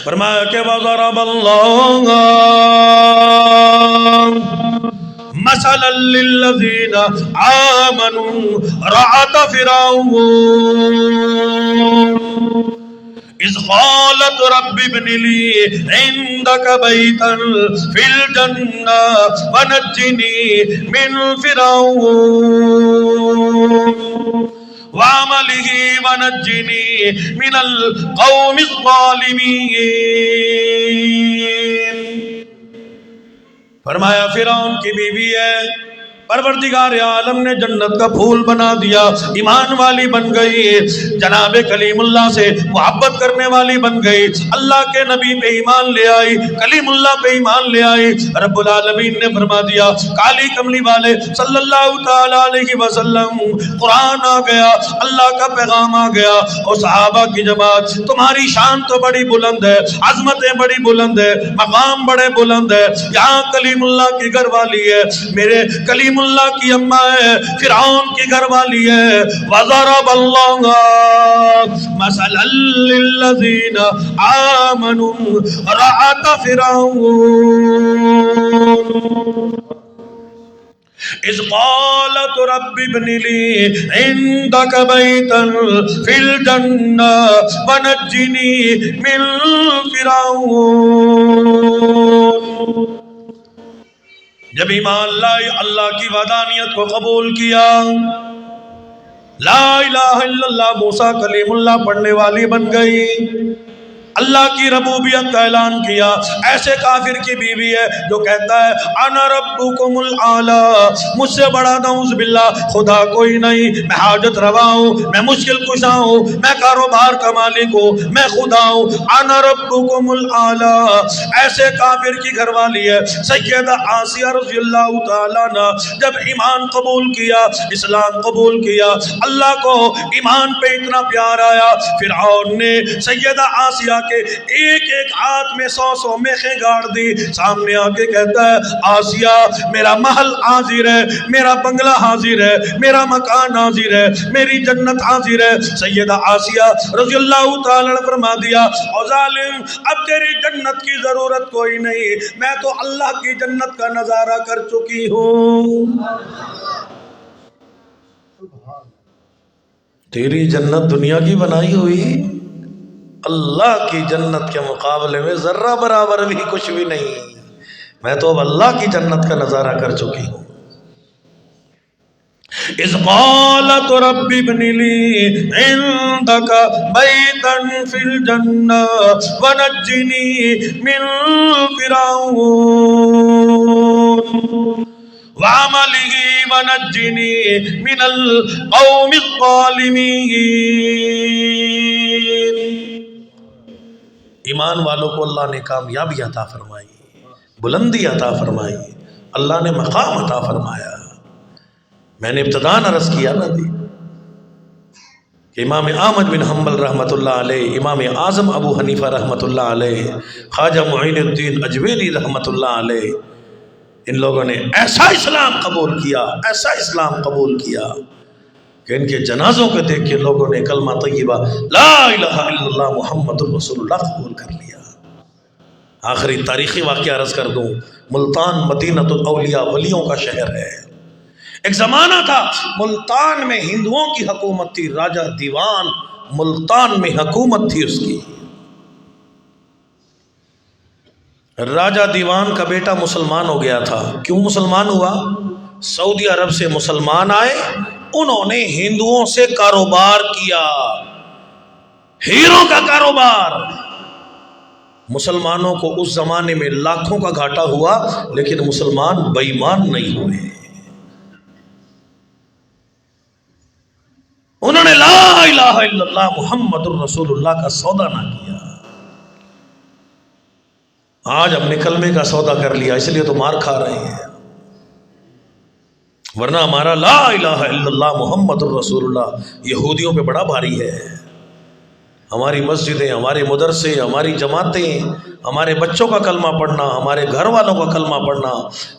فرمایا کہ وَضَرَبَ اللَّهُ مَثَلًا لِلَّذِينَ آمَنُوا امرأة فرعون إذ قالت رب ابن لي عندك بيتا في الجنة ونجني من فرعون وعمله ونجني من القوم الظالمين. فرمایا فرعون کی بیوی ہے، پروردگار عالم نے جنت کا پھول بنا دیا، ایمان والی بن گئی، جناب کلیم اللہ سے محبت کرنے والی بن گئی، اللہ کے نبی پہ ایمان لے آئی، کلیم اللہ پہ ایمان لے آئی. رب العالمین نے فرما دیا کالی کملی والے صلی اللہ تعالی علیہ وسلم، قرآن آ گیا، اللہ کا پیغام آ گیا. اور صحابہ کی جماعت، تمہاری شان تو بڑی بلند ہے، عظمتیں بڑی بلند ہے، مقام بڑے بلند ہے. یہاں کلیم اللہ کی گھر والی ہے، میرے کلیم اللہ کی اماں ہے، فرعون کی گھر والی ہے. وَضَرَبَ اللَّهُ مَثَلًا لِلَّذِينَ آمَنُوا امرأة فرعون إذ قالت رب ابن لي عندك بيتا في الجنة ونجني من فرعون. جب ایمان لائے، اللہ کی وحدانیت کو قبول کیا، لا الہ الا اللہ موسیٰ کلیم اللہ پڑھنے والی بن گئی، اللہ کی ربوبیت کا اعلان کیا. ایسے کافر کی بیوی ہے جو کہتا ہے انا ربکم الاعلی، مجھ سے بڑا نعوذ باللہ خدا کوئی نہیں، میں حاجت روا ہوں، میں مشکل کشا ہوں، میں کاروبار کا مالک ہوں، میں خدا ہوں، انا ربکم الاعلی. ایسے کافر کی گھر والی ہے سیدہ آسیہ رضی اللہ تعالیٰ نے جب ایمان قبول کیا، اسلام قبول کیا، اللہ کو ایمان پہ اتنا پیار آیا، فرعون نے سیدہ آسیہ کے ایک ایک ہاتھ میں 100 میخیں گاڑ دی. سامنے آ کے کہتا ہے آسیہ میرا محل حاضر ہے، میرا بنگلہ حاضر ہے، میرا مکان حاضر ہے، میری جنت حاضر ہے. سیدہ آسیہ رضی اللہ تعالی نے فرما دیا او ظالم، اب تیری جنت کی ضرورت کوئی نہیں، میں تو اللہ کی جنت کا نظارہ کر چکی ہوں. تیری جنت دنیا کی بنائی ہوئی، اللہ کی جنت کے مقابلے میں ذرہ برابر بھی کچھ بھی نہیں، میں تو اب اللہ کی جنت کا نظارہ کر چکی ہوں. اذ قالت رب ابن لي عندك بيتا في الجنة ونجني من فرعون وعمله ونجني من القوم الظالمين. ایمان والوں کو اللہ نے کامیابی عطا فرمائی، بلندی عطا فرمائی، اللہ نے مقام عطا فرمایا. میں نے ابتداءً عرض کیا نا دی کہ امام احمد بن حنبل رحمۃ اللہ علیہ، امام اعظم ابو حنیفہ رحمۃ اللہ علیہ، خواجہ معین الدین اجویری رحمۃ اللہ علیہ، ان لوگوں نے ایسا اسلام قبول کیا، ایسا اسلام قبول کیا کہ ان کے جنازوں کو دیکھ کے لوگوں نے کلمہ طیبہ لا الہ الا اللہ محمد الرسول اللہ قبول کر لیا. آخری تاریخی واقعہ عرض کر دوں، ملتان مدینۃ الاولیاء ولیوں کا شہر ہے. ایک زمانہ تھا ملتان میں ہندوؤں کی حکومت تھی، راجہ دیوان ملتان میں حکومت تھی اس کی. راجہ دیوان کا بیٹا مسلمان ہو گیا تھا. کیوں مسلمان ہوا؟ سعودی عرب سے مسلمان آئے، انہوں نے ہندوؤں سے کاروبار کیا، ہیروں کا کاروبار. مسلمانوں کو اس زمانے میں لاکھوں کا گھاٹا ہوا، لیکن مسلمان بے ایمان نہیں ہوئے. انہوں نے لا الہ الا اللہ محمد الرسول اللہ کا سودا نہ کیا. آج ہم نے کلمے کا سودا کر لیا، اس لیے تو مار کھا رہے ہیں، ورنہ ہمارا لا الہ الا اللہ محمد الرسول اللہ یہودیوں پہ بڑا بھاری ہے. ہماری مسجدیں، ہمارے مدرسے، ہماری جماعتیں، ہمارے بچوں کا کلمہ پڑھنا، ہمارے گھر والوں کا کلمہ پڑھنا،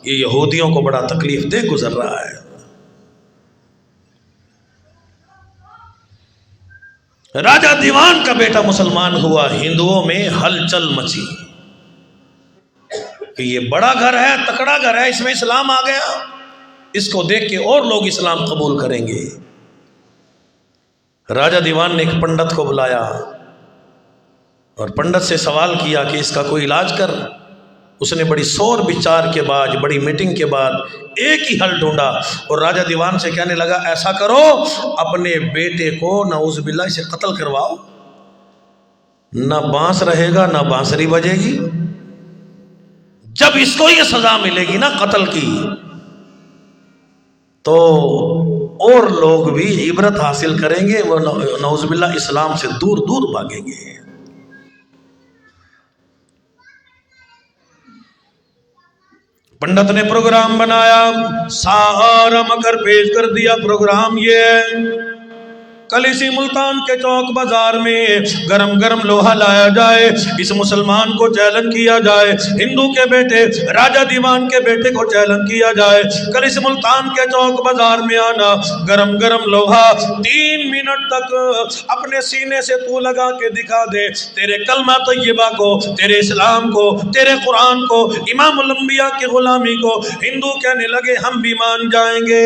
یہ یہودیوں کو بڑا تکلیف دہ گزر رہا ہے. راجہ دیوان کا بیٹا مسلمان ہوا، ہندوؤں میں ہلچل مچی کہ یہ بڑا گھر ہے، تکڑا گھر ہے، اس میں اسلام آ گیا، اس کو دیکھ کے اور لوگ اسلام قبول کریں گے۔ راجہ دیوان نے ایک پنڈت کو بلایا اور پنڈت سے سوال کیا کہ اس کا کوئی علاج کر۔ اس نے بڑی سور بچار کے بعد، بڑی میٹنگ کے بعد ایک ہی حل ڈھونڈا اور راجہ دیوان سے کہنے لگا ایسا کرو، اپنے بیٹے کو نعوذ باللہ اسے قتل کرواؤ، نہ بانس رہے گا نہ بانسری بجے گی، جب اس کو یہ سزا ملے گی نا قتل کی تو اور لوگ بھی عبرت حاصل کریں گے، وہ نعوذ باللہ اسلام سے دور دور بھاگیں گے۔ پنڈت نے پروگرام بنایا، سارا مکر پیش کر دیا۔ پروگرام یہ ہے کل اسی ملتان کے چوک بازار میں گرم گرم لوہا لایا جائے، اس مسلمان کو چیلنج کیا جائے، ہندو کے بیٹے راجہ دیوان کے بیٹے کو چیلنج کیا جائے، کل اس ملتان کے چوک بازار میں آنا، گرم گرم لوہا 3 منٹ تک اپنے سینے سے تو لگا کے دکھا دے، تیرے کلمہ طیبہ کو، تیرے اسلام کو، تیرے قرآن کو، امام الانبیاء کی غلامی کو۔ ہندو کہنے لگے ہم بھی مان جائیں گے۔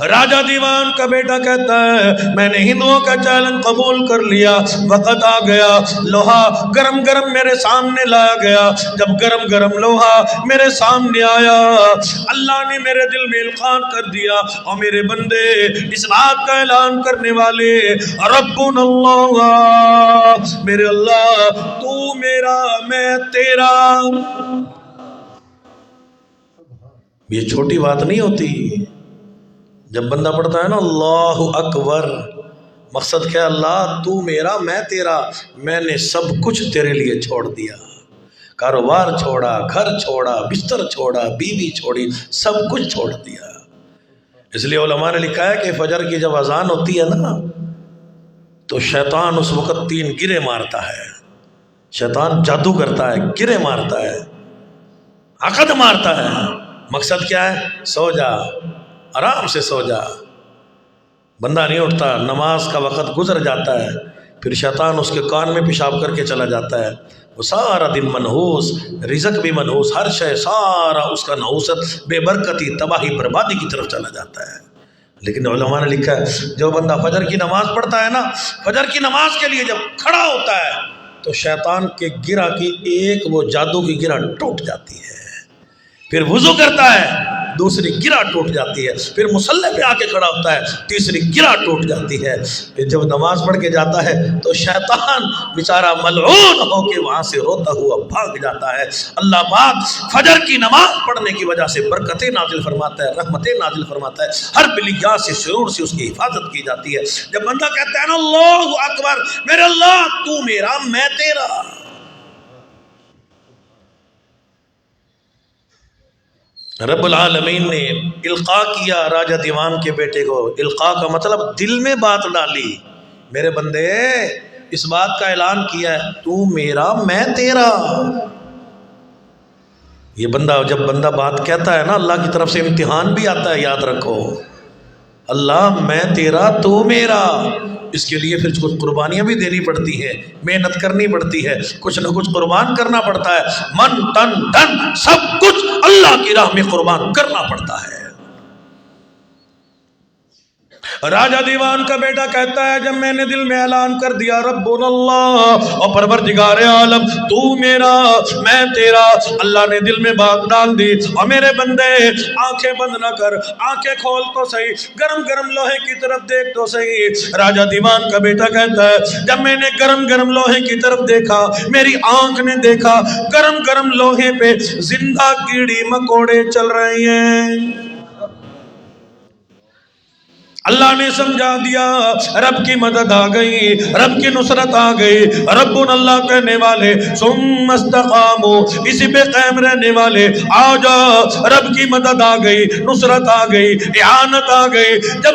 راجہ دیوان کا بیٹا کہتا ہے میں نے ہندوؤں کا چیلنج قبول کر لیا، وقت آ گیا، لوہا گرم گرم میرے سامنے لایا گیا۔ جب گرم گرم لوہا میرے سامنے آیا، اللہ نے میرے دل میں القان کر دیا، اور میرے بندے اس بات کا اعلان کرنے والے ربنا اللہ، میرے اللہ تو میرا میں تیرا۔ یہ چھوٹی بات نہیں ہوتی جب بندہ پڑھتا ہے نا اللہ اکبر، مقصد کیا؟ اللہ تو میرا میں تیرا، میں نے سب کچھ تیرے لیے چھوڑ دیا، کاروبار چھوڑا، گھر چھوڑا، بستر چھوڑا، بیوی چھوڑی، سب کچھ چھوڑ دیا۔ اس لیے علماء نے لکھا ہے کہ فجر کی جب اذان ہوتی ہے نا تو شیطان اس وقت 3 گرے مارتا ہے، شیطان جادو کرتا ہے، گرے مارتا ہے، عقد مارتا ہے۔ مقصد کیا ہے؟ سو جا، آرام سے سو جا۔ بندہ نہیں اٹھتا، نماز کا وقت گزر جاتا ہے، پھر شیطان اس کے کان میں پیشاب کر کے چلا جاتا ہے، وہ سارا دن منحوس، رزق بھی منحوس، ہر شے سارا اس کا نحوست، بے برکتی، تباہی، بربادی کی طرف چلا جاتا ہے۔ لیکن علماء نے لکھا ہے جو بندہ فجر کی نماز پڑھتا ہے نا، فجر کی نماز کے لیے جب کھڑا ہوتا ہے تو شیطان کے گرہ کی ایک وہ جادو کی گرہ ٹوٹ جاتی ہے، پھر وضو کرتا ہے، دوسری گرہ ٹوٹ جاتی ہے، پھر مصلی پہ آ کے کھڑا ہوتا ہے، تیسری گرہ ٹوٹ جاتی ہے، پھر جب نماز پڑھ کے جاتا ہے تو شیطان بیچارہ ملعون ہو کے وہاں سے روتا ہوا بھاگ جاتا ہے۔ اللہ پاک فجر کی نماز پڑھنے کی وجہ سے برکتیں نازل فرماتا ہے، رحمتیں نازل فرماتا ہے، ہر بلیات سے، شرور سے اس کی حفاظت کی جاتی ہے۔ جب بندہ کہتا ہے نا اللہ اکبر، میرے اللہ تو میرا میں تیرا، رب العالمین نے القاء کیا راجہ دیوان کے بیٹے کو۔ القاء کا مطلب دل میں بات ڈالی، میرے بندے اس بات کا اعلان کیا ہے تو میرا میں تیرا۔ یہ بندہ جب بندہ بات کہتا ہے نا، اللہ کی طرف سے امتحان بھی آتا ہے، یاد رکھو، اللہ میں تیرا تو میرا۔ اس کے لیے پھر کچھ قربانیاں بھی دینی پڑتی ہیں، محنت کرنی پڑتی ہے، کچھ نہ کچھ قربان کرنا پڑتا ہے، من تن دن سب کچھ اللہ کی راہ میں قربان کرنا پڑتا ہے۔ راجہ دیوان کا بیٹا کہتا ہے جب میں نے دل میں اعلان کر دیا ربنا اللہ، اور پروردگار عالم تو میرا میں تیرا، اللہ نے دل میں بات ڈال دی۔ اور میرے بندے آنکھیں بند نہ کر، آنکھیں کھول تو صحیح، گرم گرم لوہے کی طرف دیکھ تو صحیح۔ راجہ دیوان کا بیٹا کہتا ہے جب میں نے گرم گرم لوہے کی طرف دیکھا، میری آنکھ نے دیکھا گرم گرم لوہے پہ زندہ کیڑی مکوڑے چل رہے ہیں۔ اللہ نے سمجھا دیا، رب کی مدد آ گئی، رب کی نصرت آ گئی۔ ربنا اللہ کہنے والے ثم استقاموا، اسی پہ قائم رہنے والے آ جا، رب کی مدد آ گئی، نصرت آ گئی، اعانت آ گئی۔ جب